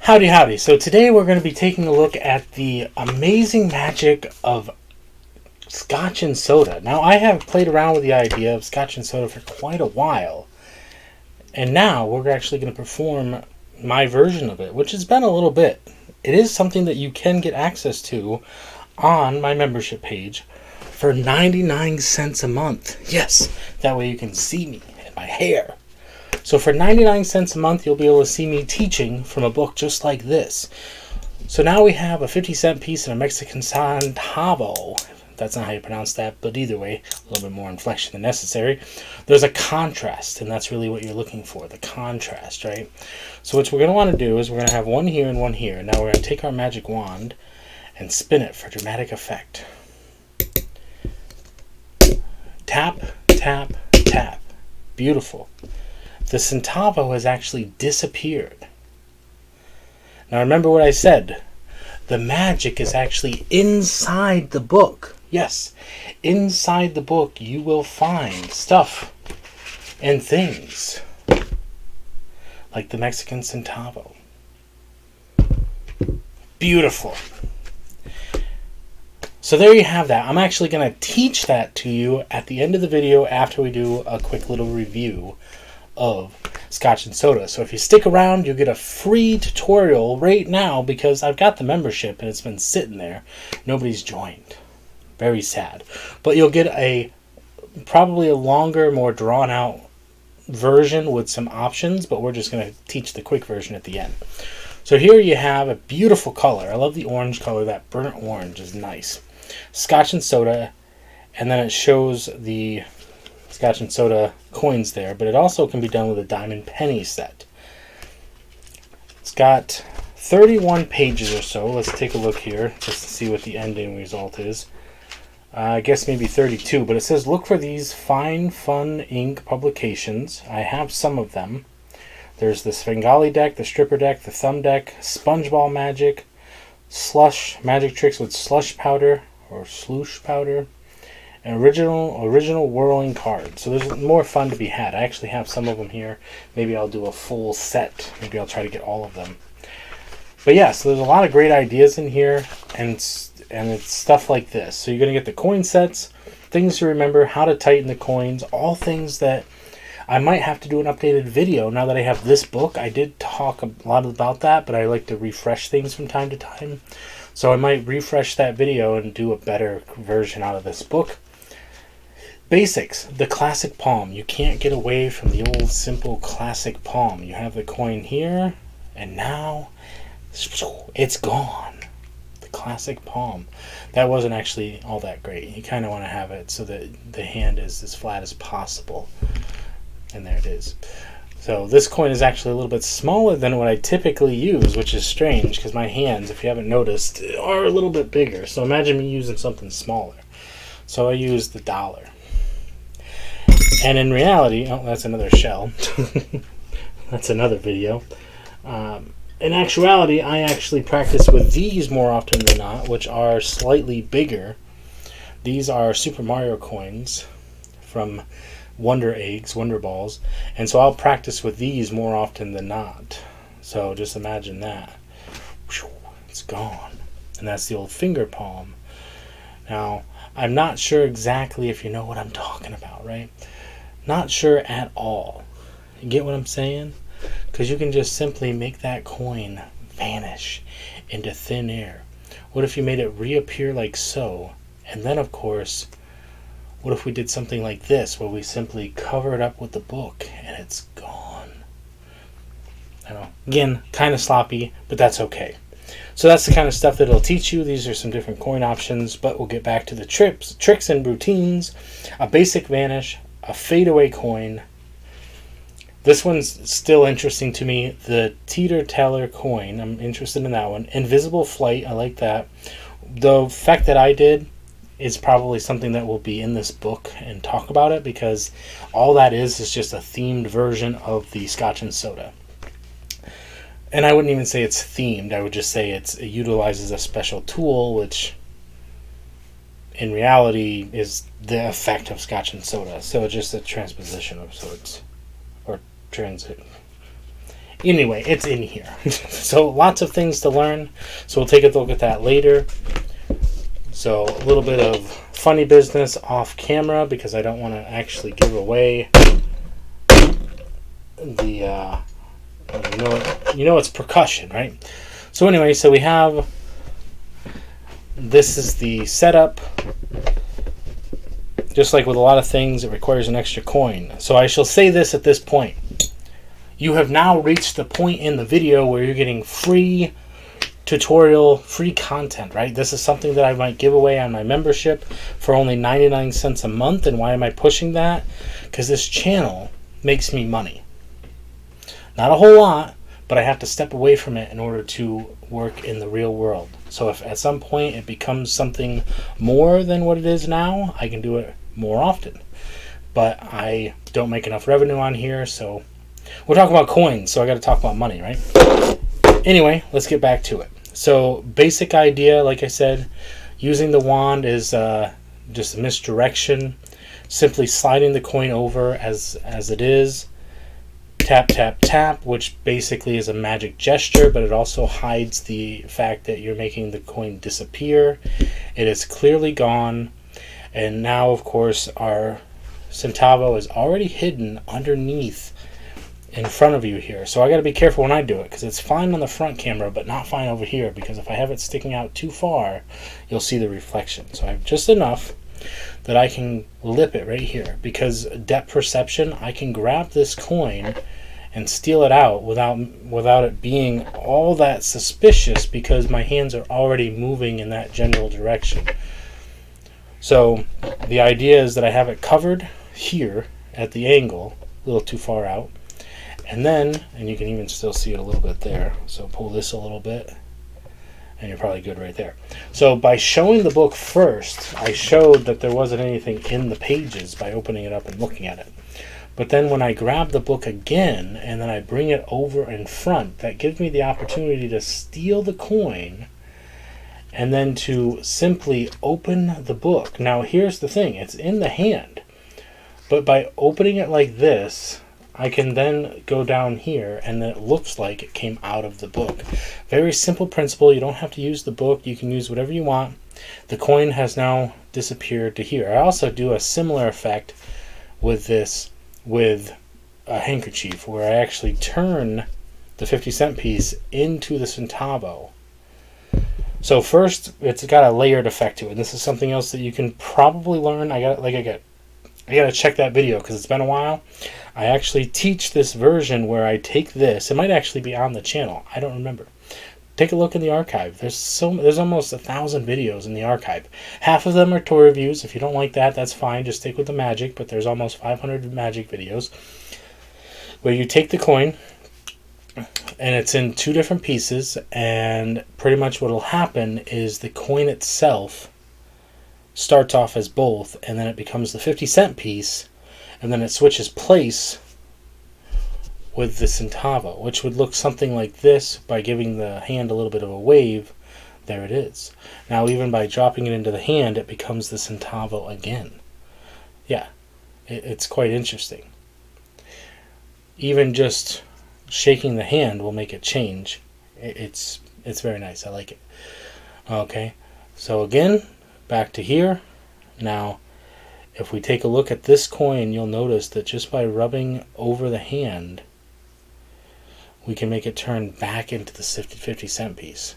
Howdy, howdy. So today we're going to be taking a look at the amazing magic of Scotch and soda. Now, I have played around with the idea of Scotch and soda for quite a while. And now we're actually going to perform my version of it, which has been a little bit. It is something that you can get access to on my membership page for 99 cents a month. Yes, that way you can see me and my hair. So for 99 cents a month, you'll be able to see me teaching from a book just like this. So now we have a 50-cent piece and a Mexican centavo. That's not how you pronounce that, but either way, a little bit more inflection than necessary. There's a contrast, and that's really what you're looking for, the contrast, right? So what we're going to want to do is we're going to have one here and one here. Now we're going to take our magic wand and spin it for dramatic effect. Tap, tap, tap. Beautiful. The centavo has actually disappeared. Now remember what I said. The magic is actually inside the book. Yes, inside the book you will find stuff and things like the Mexican centavo. Beautiful. So there you have that. I'm actually going to teach that to you at the end of the video after we do a quick little review of Scotch and soda. So if you stick around, you'll get a free tutorial right now because I've got the membership and it's been sitting there. Nobody's joined. Very sad. But you'll get probably a longer, more drawn out version with some options, but we're just going to teach the quick version at the end. So here you have a beautiful color. I love the orange color. That burnt orange is nice. Scotch and soda, and then it shows the Scotch and soda coins there, but it also can be done with a diamond penny set. It's got 31 pages or so. Let's take a look here just to see what the ending result is. I guess maybe 32, but it says look for these fine fun ink publications. I have some of them. There's the Svengali deck, the stripper deck, the thumb deck, spongeball magic, slush magic tricks with slush powder or sloosh powder, an original whirling card. So there's more fun to be had. I actually have some of them here. Maybe I'll do a full set. Maybe I'll try to get all of them. But yeah, so there's a lot of great ideas in here, and it's stuff like this. So you're going to get the coin sets, things to remember, how to tighten the coins, all things that I might have to do an updated video now that I have this book. I did talk a lot about that, but I like to refresh things from time to time. So I might refresh that video and do a better version out of this book. Basics, the classic palm. You can't get away from the old simple classic palm. You have the coin here, and now it's gone. The classic palm. That wasn't actually all that great. You kind of want to have it so that the hand is as flat as possible. And there it is. So this coin is actually a little bit smaller than what I typically use, which is strange because my hands, if you haven't noticed, are a little bit bigger. So imagine me using something smaller. So I use the dollar. And in reality, oh, that's another shell. That's another video. In actuality, I actually practice with these more often than not, which are slightly bigger. These are Super Mario coins from Wonder Eggs, Wonder Balls, and so I'll practice with these more often than not. So just imagine that. It's gone. And that's the old finger palm. Now, I'm not sure exactly if you know what I'm talking about, right? Not sure at all. You get what I'm saying? Because you can just simply make that coin vanish into thin air. What if you made it reappear like so? And then, of course, what if we did something like this, where we simply cover it up with the book and it's gone? I know. Again, kind of sloppy, but that's okay. So that's the kind of stuff that it'll teach you. These are some different coin options, but we'll get back to the tricks and routines. A basic vanish, a fadeaway coin. This one's still interesting to me. The teeter-taller coin, I'm interested in that one. Invisible flight, I like that. The effect that I did is probably something that will be in this book and talk about it, because all that is just a themed version of the Scotch and soda. And I wouldn't even say it's themed. I would just say it utilizes a special tool, which in reality is the effect of Scotch and soda. So it's just a transposition of sorts, or transit. Anyway, it's in here. So lots of things to learn. So we'll take a look at that later. So a little bit of funny business off camera because I don't want to actually give away the you know it's percussion, right? So anyway, so we have, this is the setup. Just like with a lot of things, it requires an extra coin. So I shall say this at this point. You have now reached the point in the video where you're getting free tutorial, free content, right? This is something that I might give away on my membership for only 99 cents a month. And why am I pushing that? Because this channel makes me money. Not a whole lot, but I have to step away from it in order to work in the real world. So if at some point it becomes something more than what it is now, I can do it more often. But I don't make enough revenue on here, so we're talking about coins, so I got to talk about money, right? Anyway, let's get back to it. So basic idea, like I said, using the wand is just a misdirection. Simply sliding the coin over as it is. Tap, tap, tap, which basically is a magic gesture, but it also hides the fact that you're making the coin disappear. It is clearly gone. And now, of course, our centavo is already hidden underneath in front of you here. So I got to be careful when I do it, because it's fine on the front camera, but not fine over here, because if I have it sticking out too far, you'll see the reflection. So I have just enough that I can lip it right here, because depth perception, I can grab this coin and steal it out without it being all that suspicious, because my hands are already moving in that general direction. So the idea is that I have it covered here at the angle, a little too far out, and then, and you can even still see it a little bit there, so pull this a little bit, and you're probably good right there. So by showing the book first, I showed that there wasn't anything in the pages by opening it up and looking at it. But then when I grab the book again, and then I bring it over in front, that gives me the opportunity to steal the coin, and then to simply open the book. Now here's the thing, it's in the hand, but by opening it like this, I can then go down here, and then it looks like it came out of the book. Very simple principle. You don't have to use the book. You can use whatever you want. The coin has now disappeared to here. I also do a similar effect with this, with a handkerchief, where I actually turn the 50-cent piece into the centavo. So first, it's got a layered effect to it. And this is something else that you can probably learn. I got to check that video because it's been a while. I actually teach this version where I take this. It might actually be on the channel. I don't remember. Take a look in the archive. There's almost 1,000 videos in the archive. Half of them are toy reviews. If you don't like that, that's fine. Just stick with the magic. But there's almost 500 magic videos where you take the coin, and it's in two different pieces. And pretty much what will happen is the coin itself starts off as both, and then it becomes the 50-cent piece, and then it switches place with the centavo, which would look something like this. By giving the hand a little bit of a wave, there it is. Now even by dropping it into the hand, it becomes the centavo again. Yeah, it's quite interesting. Even just shaking the hand will make it change. It's very nice. I like it. Okay, so again, back to here. Now, if we take a look at this coin, you'll notice that just by rubbing over the hand, we can make it turn back into the 50-cent piece.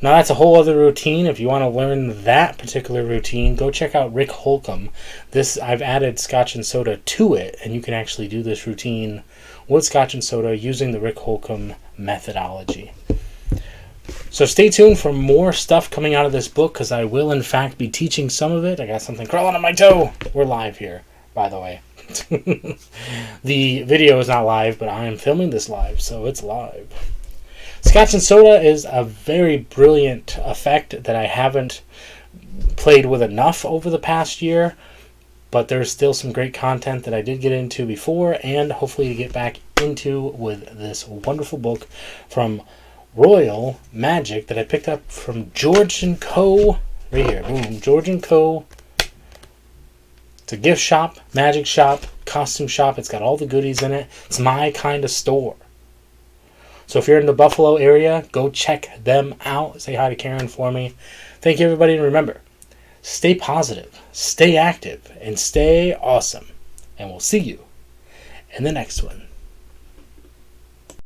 Now that's a whole other routine. If you want to learn that particular routine, go check out Rick Holcomb. I've added Scotch and soda to it, and you can actually do this routine with Scotch and soda using the Rick Holcomb methodology. So stay tuned for more stuff coming out of this book, because I will in fact be teaching some of it. I got something crawling on my toe. We're live here, by the way. The video is not live, but I am filming this live, so it's live. Scotch and soda is a very brilliant effect that I haven't played with enough over the past year, but there's still some great content that I did get into before, and hopefully to get back into with this wonderful book from Royal Magic that I picked up from George & Co. Right here. Boom. George & Co. It's a gift shop, magic shop. costume shop. It's got all the goodies in it. It's my kind of store. So if you're in the Buffalo area, go check them out. Say hi to Karen for me. Thank you, everybody. And remember, stay positive, stay active, and stay awesome. And we'll see you in the next one.